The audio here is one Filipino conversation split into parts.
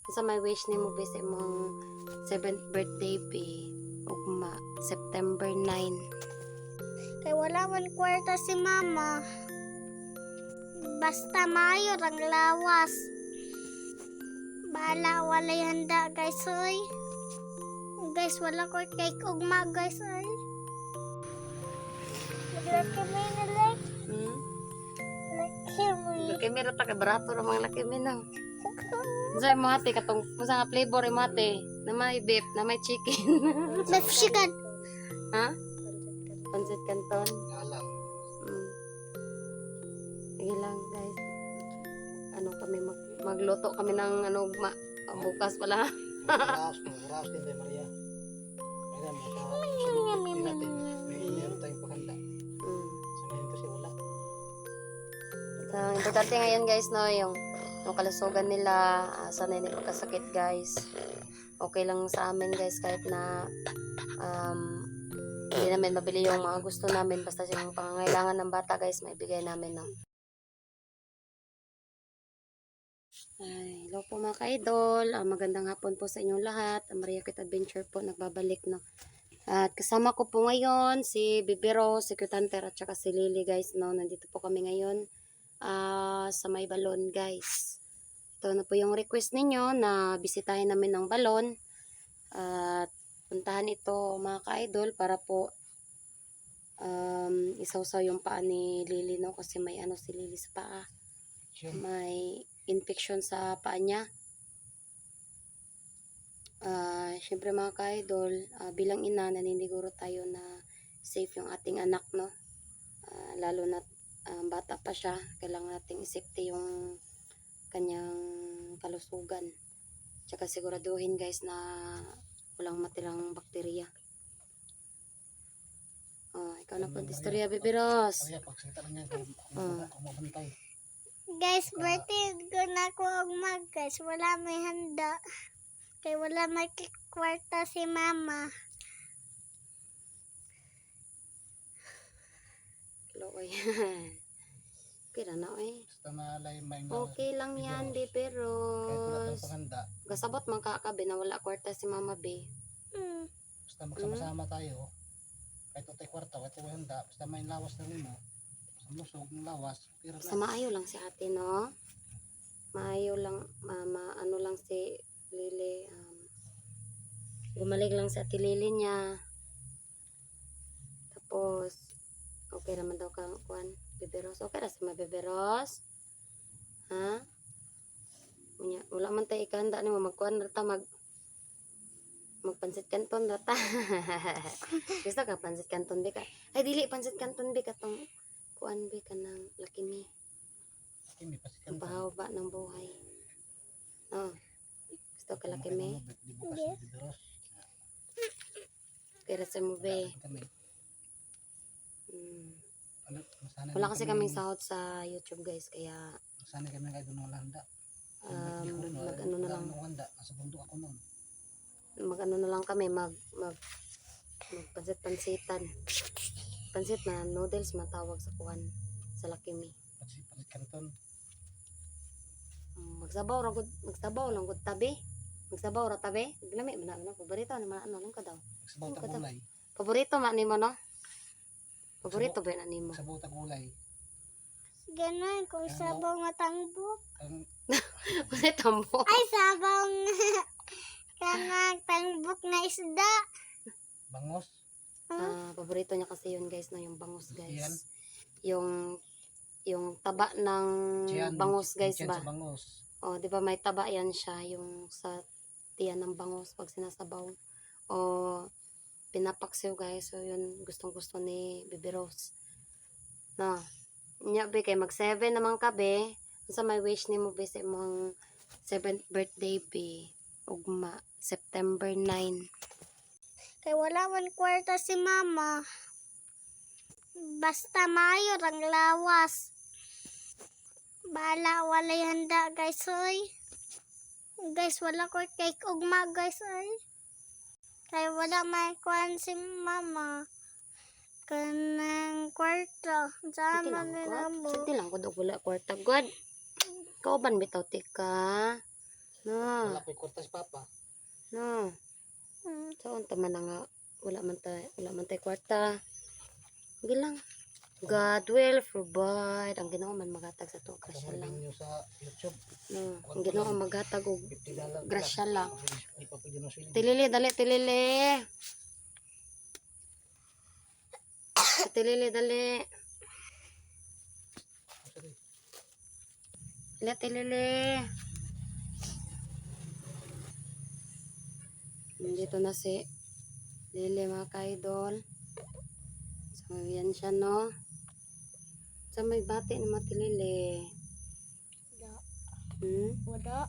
Sa may wish ni mo sa imong 7th birthday be ugma September 9. Kay wala man kwarta si mama. Basta mayo rang lawas. Bala walay handa guys oy. Guys wala ko cake ugma guys oy. Laki may nalek. Laki mo. Laki mi ra ta kay barato ra mga laki mi nang. Sa mo ate katong usa nga flavor mo ate na may beef, na may chicken. Beef chicken. Ha? Pancit canton. Alam. Sige lang guys. Ano kami magluto kami ng ano bukas pala. Maras din kay Maria. Kaya may meron tayong paghanda. Sanayin kasi wala. So, importante ngayon guys no, yung kalusugan nila, sana hindi magkasakit guys. Okay lang sa amin guys kahit na hindi namin mabili yung mga gusto namin, basta yung pangangailangan ng bata guys maibigay namin no. Ay, hello po mga ka-idol. Magandang hapon po sa inyong lahat. Maria Kit Adventure po nagbabalik no. At kasama ko po ngayon si Bibi Rose, si Cutanter at saka si Lily guys no. Nandito po kami ngayon sa may balon guys. Ito na po yung request ninyo na bisitahin namin ng balon. At puntahan ito mga ka-idol para po isawsaw yung paa ni Lily no. Kasi may ano si Lily sa paa. May infection sa paa niya. Syempre mga ka-idol, bilang ina naniniguro tayo na safe yung ating anak no. Lalo na bata pa siya, kailangan nating i-safety yung kanyang kalusugan. Tsaka siguraduhin guys na walang matirang bakterya. Ikaw na po istorya Bibi Rose. Maria, pagsalita lang yan kung mabantay. Guys, birthday ko na ko ugma guys. Wala may handa. Kay wala may kwarta si mama. Hello oy. Kira na oy. Basta malay may Okay lang yan Bibi kahit wala tayong Rose. paghanda. Gasabot man kakabe na wala kwarta si Mama B. Basta magsama-sama tayo. Kahit ito tayo kwarta, kahit tayo handa. Basta may lawas na rin mo. Sa lusog ng lawas. Sa maayo lang si ate no. Maayo lang ano lang si Lily. Gumalig lang si ate Lily niya. Tapos okay naman daw kang kuan Bibi Rose. Okay ra si Bibi Rose. Ha? Wala man tayo ikahanda ni mo magkuan rata magpansit kanton rata. Gusto ka pansit kanton be ka? Ay dili pansit kanton be ka tong kuan be ka ng laki mi. Hindi pa si Kanto. Pahaba ng buhay. Gusto ka laki mi? Di bukas si Biros. Kaya sa mo be. Kami. Masanay Wala kasi kaming sahod sa YouTube guys kaya Masanay kami kahit ng handa. mag-ano na lang. Handa. Nasa bundok ako noon. Mag-ano na lang kami magpansit-pansitan. Pansit na noodles matawag sa kuan sa laki mi. Pansit kanton. Magsabaw lang gud tabi. Magsabaw ra tabi. Lami man na paborito na ano lang ka daw. Sabaw ta gulay. Paborito man nimo no? Paborito ba na nimo? Sabaw ta gulay. Ganun, kung sabaw nga tangbok. Kasi tambo. Ay, sabaw nga. Kanang tangbok na isda. Bangos. Paborito niya kasi yun guys na yung bangus guys. Yan. Yung taba ng bangus guys Yan ba? sa bangos. Oh, 'di ba may taba yan siya yung sa tiyan ng bangus pag sinasabaw. O pinapaksiw guys. So yun gustong-gusto ni Bibi Rose. No. Nya be kay mag 7 naman ka be. Sa may wish ni mo be sa imong 7th birthday be ugma September 9. Kay wala man kwarta si mama. Basta mayo rang lawas. Bala walay handa guys oy. Guys wala ko cake ugma guys oy. Kay wala may kuan si mama. Kanang kwarta. Sama nila mo. Sige lang ko wala kwarta god. Kauban bitaw tika. No. Wala pa yung kwarta si Papa. No. Saan taman na nga wala man tay kwarta. Bilang God will provide. Ang Ginoo man maghatag sa to, grasya lang. Nyo sa YouTube. No, ang Ginoo maghatag og $50 grasya lang. Hindi pa pwede na sila. Tilili, dali, tilili. Tilili, dali. Dali, tilili. Nandito na si Lili mga ka-idol. So, yan siya, no? Sa may bati ni Matilili. Wala.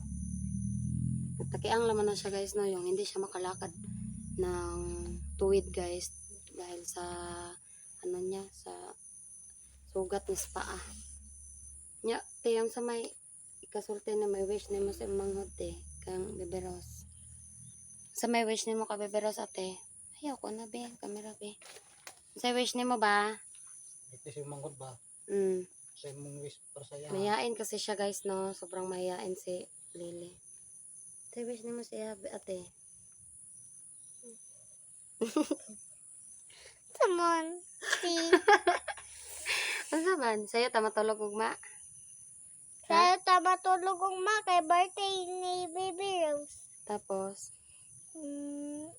Nagtakiang laman na siya, guys, no? Yung hindi siya makalakad ng tuwid, guys. Dahil sa, ano niya, sa sugat ni sa paa. Nya, yung sa may ikasulti na may wish ni mo sa manghod, kang beberos. Sa may wish ni mo ka beberos, ate. Ayaw ko na, be. Kamera, be. Sa wish ni mo ba? Ito si Manggod ba? Sa mong wish para sa iya. Mayain kasi siya, guys, no? Sobrang mayain si Lily. Sa wish ni mo siya, ate. Come on. See? Ano naman? Sa'yo, tamatulog ugma. Kaya tama tulog kong kay birthday ni Baby Rose. Tapos,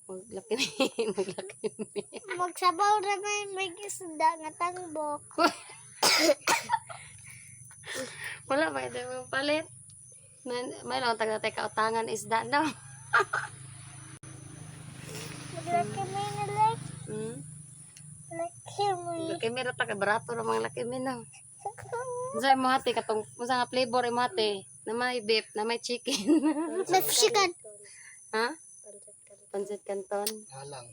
maglaki maglaki Magsabaw na may isda nga tangbok. Wala ba ito mong palit? May lang taga-tay kautangan isda daw. Maglaki may na like. Laki mo. Laki mi rata kay barato ra mga laki mi na. Unsay mo hati katong unsa nga flavor mo hati? Na may beef, na may chicken. Mepsikan. Ha? Pancit Canton. Halang.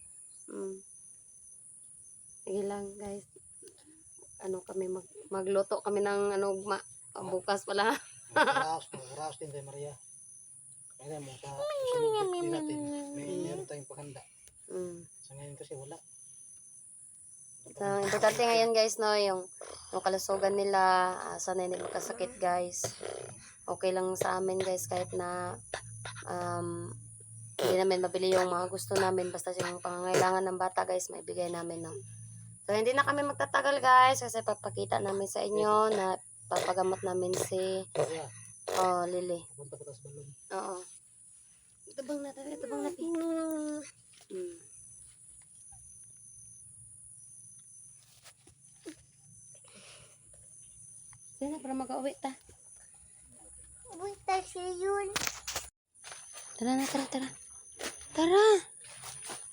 Sige lang, guys. Ano kami magluto kami ng ano bukas pala. Raos din tayo, Maria. Kaya mo sa susunod din natin. Meron tayong paghanda. Sa ngayon kasi wala. So, importante ngayon, guys, no, yung kalusugan nila, sanay nila kasakit, guys. Okay lang sa amin, guys, kahit na hindi namin mabili yung mga gusto namin, basta yung pangangailangan ng bata, guys, maibigay namin, no. So, hindi na kami magtatagal, guys, kasi papakita namin sa inyo na papagamot namin si Lily. Punta ko sa balon. Oo. Ito bang na. Sige na, para mag-uwi ta. Uy, tayo yun. Tara na, tara. Tara!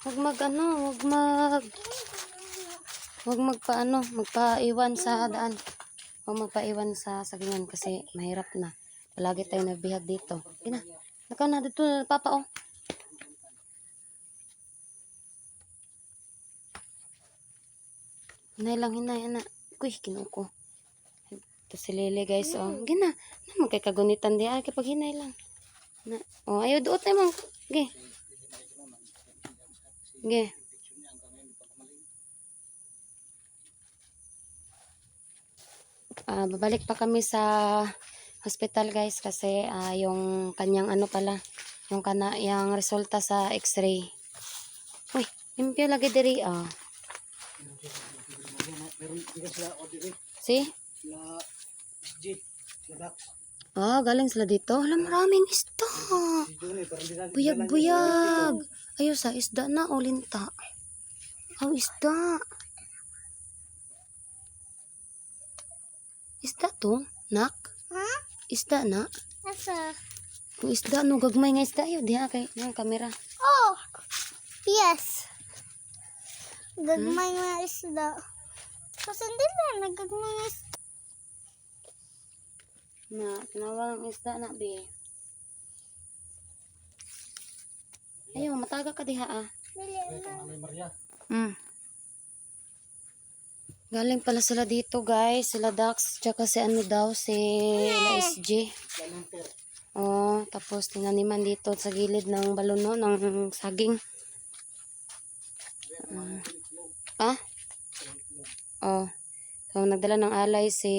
Huwag magpaiwan sa daan. Huwag magpaiwan sa sagingan kasi mahirap na. Palagi tayo nabihag dito. Ina, nakaw na dito, Papa, oh. Hinay lang, anak. Uy, kinuko. Ito si Lily, guys, oh. Gina, naman kay kagunitan di ay kapag hinay lang. Na, oh, ayaw doon tayo, mong. Okay. Okay. Babalik pa kami sa hospital, guys, kasi yung kanyang ano pala, yung resulta sa x-ray. Uy, limpyo lagi diri, Meron din sila ODB. See? Sila SG. Sila Dax. Galing sila dito. Alam, maraming isda. Si Johnny, pero hindi na. Buyag-buyag. Ayun sa isda na, ulinta. Isda. Isda to, nak? Ha? Isda na. Asa? Kung isda, no, gagmay nga isda yun. Diha kay ng kamera. Oh! Yes! Gagmay nga isda. Kasi hindi na nagagmay nga isda. Na, tinawag ang isda na, be. Ayaw, mataga ka diha, Dili na. Maria. Galing pala sila dito, guys. Sila Dax, tsaka si ano daw, si La SG. Tapos tinaniman dito sa gilid ng balon, no, ng saging. So, nagdala ng alay si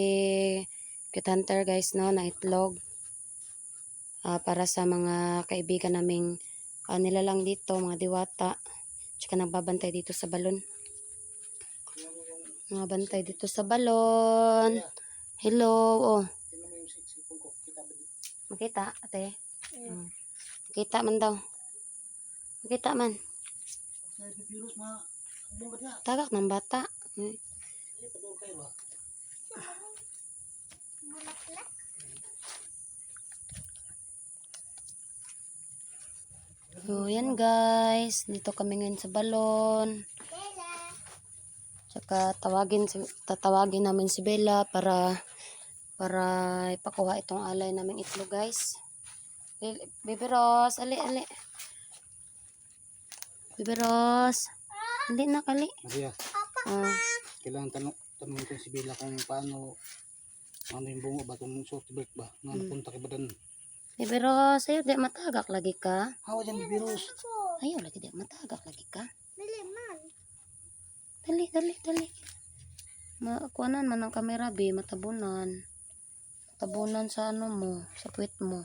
Cute Hunter, guys, no, na itlog. para sa mga kaibigan naming nilalang dito, mga diwata. Tsaka nagbabantay dito sa balon. Mga bantay dito sa balon. Hello. Oh, Tingnan mo yung cellphone ko. Kita ba dito? makita, ate? Mm. Makita man daw. Makita man. Sa virus bunga niya. Tagak ng bata. Hindi pa doon kayo ba? Bulaklak. So, yan guys. Dito kami ngayon sa balon. Bella. Tsaka tatawagin namin si Bella para ipakuha itong alay naming itlog guys. Baby Rose, ali. Baby Rose. Ali na kali. Maria, kailangan tanong ko si Bella kung paano yung bungo ba itong short break ba? Nga napunta ka ba doon? Baby Rose, ayaw di matagak lagi ka. Hawa dyan yung virus. Ayaw lagi di matagak lagi ka. Dili man. Dali. Kuanan man ang kamera be, matabunan. Matabunan sa ano mo, sa puwit mo.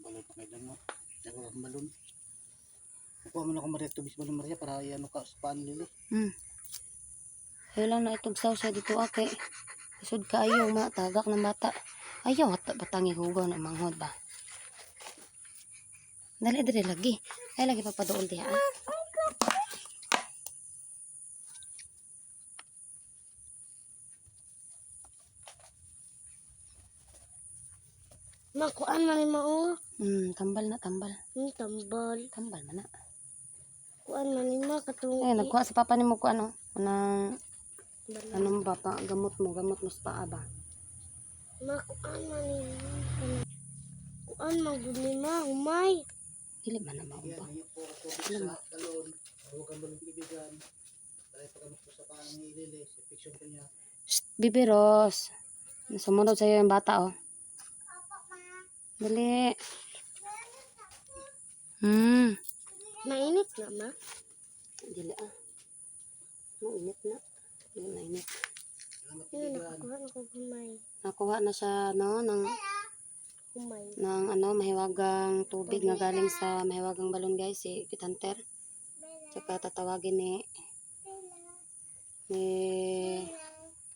Balon pa kayo doon mo. Ako ang balon. Nakuha mo na ako Maria tubis balon Maria para ano ka sa paan lili. Ayaw lang na itugsaw siya dito ake. Isod ka ayaw matagak ng bata. Ayaw batangi hugaw na manghod ba. Dali lagi. Ay lagi papadool diha. Makuan man ni mao. Tambal na tambal. Tambal. Tambal man na. Kuan man ni ma katong Eh, nagkuha sa papa ni mo ko ano. Ano mo ba pa? Gamot mo sa paa ba? makuan man ni kuan man gud ni ma umay. Dili man na maumpa. Yan, yung puro tubis sa balon. Huwag ang balon ibigan. Tayo pagkamot ko sa paan ni Lili. Si fiction ko niya. Bibi Rose. Sumunod sa'yo yung bata oh. Dali. Mainit na ma. Dili ah. Mainit na. Dili na init. Salamat Yun ibigan. nakakuha na ko umay. Nakuha na siya no Umay. ng mahiwagang tubig na galing sa mahiwagang balon guys si Pitanter. Tsaka tatawagin ni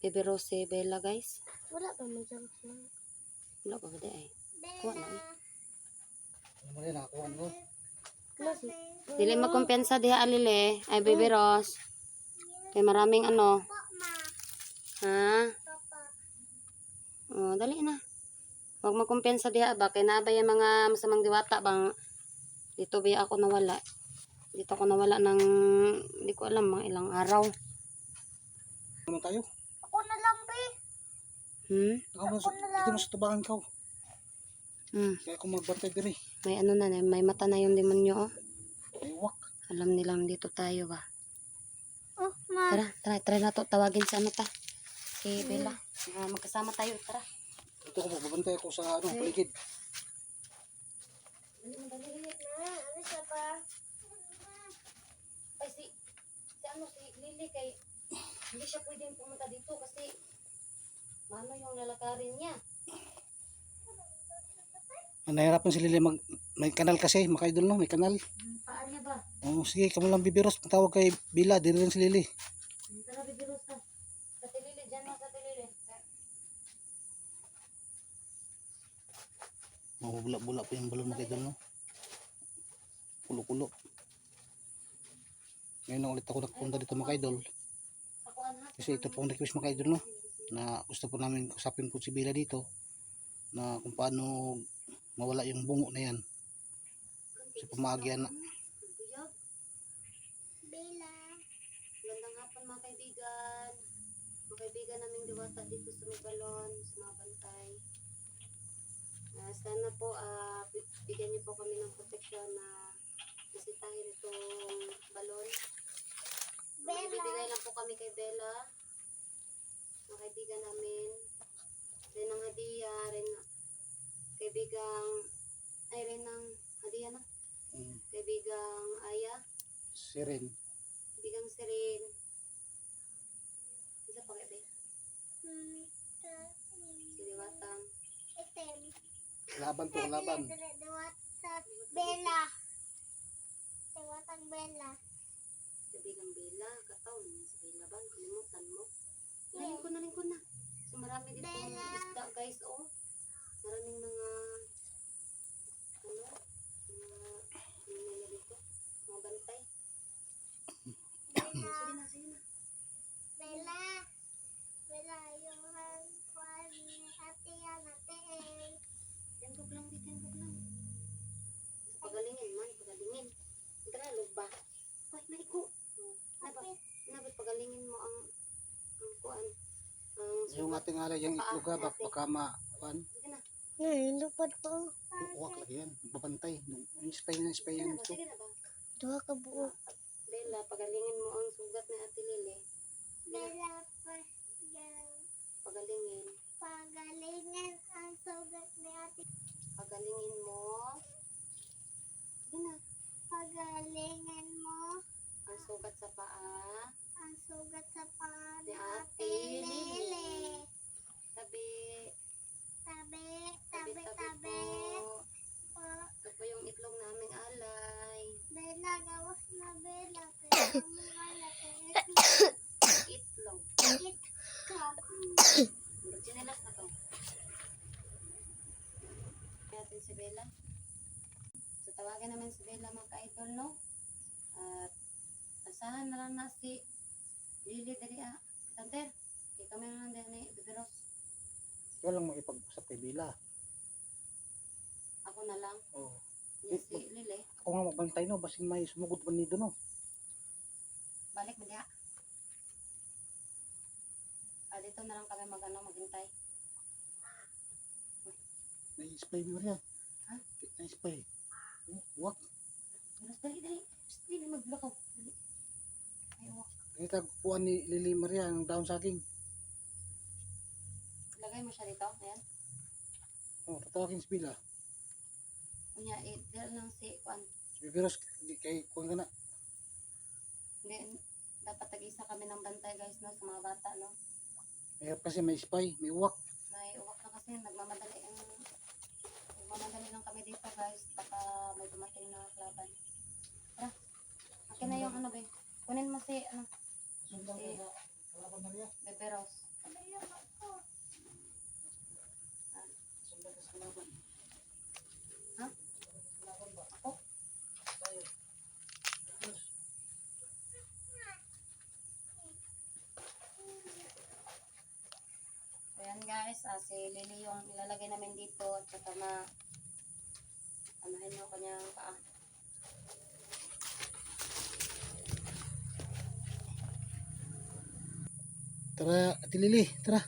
Baby Rose si Bella guys. Wala pa man dyan. Wala pa ba di ay. Kuha na eh. Ano Maria nakakuha ko. Klase. Dili magkumpensa diha alile ay Baby Rose. Kay maraming ano. Ha? Oh, dali na. Huwag magkumpensa diha ba kay naabay ang mga masamang diwata bang dito ba ako nawala. Dito ako nawala ng hindi ko alam mga ilang araw. Ano tayo? Ako na lang be. Dito mo sa tubangan ka. Kaya kung magbantay diri. May ano na, may mata na yung demonyo oh. Ay wak. Alam nilang dito tayo ba. Oh ma. Tara na to tawagin sa ano ta. Si Bella. Magkasama tayo, tara. Ito ko magbabantay ako sa paligid. Ano siya pa? Ay si Lily kay hindi siya pwedeng pumunta dito kasi ano yung lalakarin niya. Nahirapan si Lili may kanal kasi, makaidol no, may kanal. Paan niya ba? Oh, sige, kamo lang bibiros, tawag kay Bila, din rin si Lili. Tara bibiros ka. Sa Lily, dyan mo sa Lily. Mabubula-bula po yung balon makaidol no. Kulo-kulo. Ngayon na ulit ako nagpunta dito makaidol. Kasi ito po ang request makaidol no. Na gusto po namin kusapin po si Bila dito. Na kung paano mawala yung bungo na yan. Kasi pumagyan na. Bella. Magandang hapon mga kaibigan. Mga kaibigan naming diwata dito sa may balon, sa mga bantay. Sana po bigyan niyo po kami ng proteksyon na bisitahin itong balon. Bibigay lang po kami kay Bella. Mga kaibigan namin. Rin ng hadiah, rin ng hadiah na. Kaibigang Aya. Siren. Kaibigang Sirin. Isa pa kaya, Be? Si Diwatang. item. Laban to, laban. Diwat sa Bella. Diwat ang Bella. Kabigang Bella, kataon sa Bella ba? Kalimutan mo. Nalingkod na. So marami dito Bella. isda guys, oh. Maraming mga dito, mga bantay. Bella. Sige na. Bella. Bella, yung kwan ni ate yan, ate eh. Tengkog lang. Pagalingin. Tara, lugba. Ay, naiko. Nabit, pagalingin mo ang kuan. Yung ating alay, yung itlog ha, baka kuan. Sige na. Lupad po. Uwak lagi yan, babantay. Yung spray yan ito. Sige na ba? Duha ka buo. Bella, pagalingin mo ang sugat ni Ate Lily. Bella, Pagalingin. pagalingan ang sugat ni ate. Pagalingin mo. Sige na. Pagalingan mo Ang sugat sa paa. ang sugat sa paa Ni ni Ate ate Lily. Lily. Tabi. Tabi. po. Oh, Ito po yung itlog naming alay. Bella, gawas na Bella. Kaya mo wala kaya Itlog. itlog. Chinelas na to. Natin si Bella. So tawagan naman si Bella mga ka-idol, no? At asahan na lang na si Lily dari Tanter. Kaya kami na lang din ni Bibiros. Kaya lang makipag-usap kay Bila. Ako na lang. Oh. Yan si Lily. Ako nga magbantay no, basing may sumugod pa nito no. Balik mo diha. Dito na lang kami maghintay. Na-spray mo rin. Ha? Na-spray. Uwak. Bibiros, dali. Dali maglakaw. Dali. Ay, wak. Kita puan ni Lily Maria ng daon saging. Lagay mo siya dito. Ayan. Oh, tatawagin si Bila. Kunya, dala lang si Juan. Si Bibiros, kay kuwan ka na. Hindi, dapat tag-isa kami ng bantay guys, no, sa mga bata, no. Mayroon kasi may spray, may uwak. May uwak na kasi, nagmamadali lang kami dito guys, baka may dumating na klaban. Tara, akin na yung ano ba, kunin mo si, Beberos. Ha? Ako? Ayan guys, si Lily yung ilalagay namin dito at saka anuhin yung kanyang paa. Tara, Ate Lily, tara.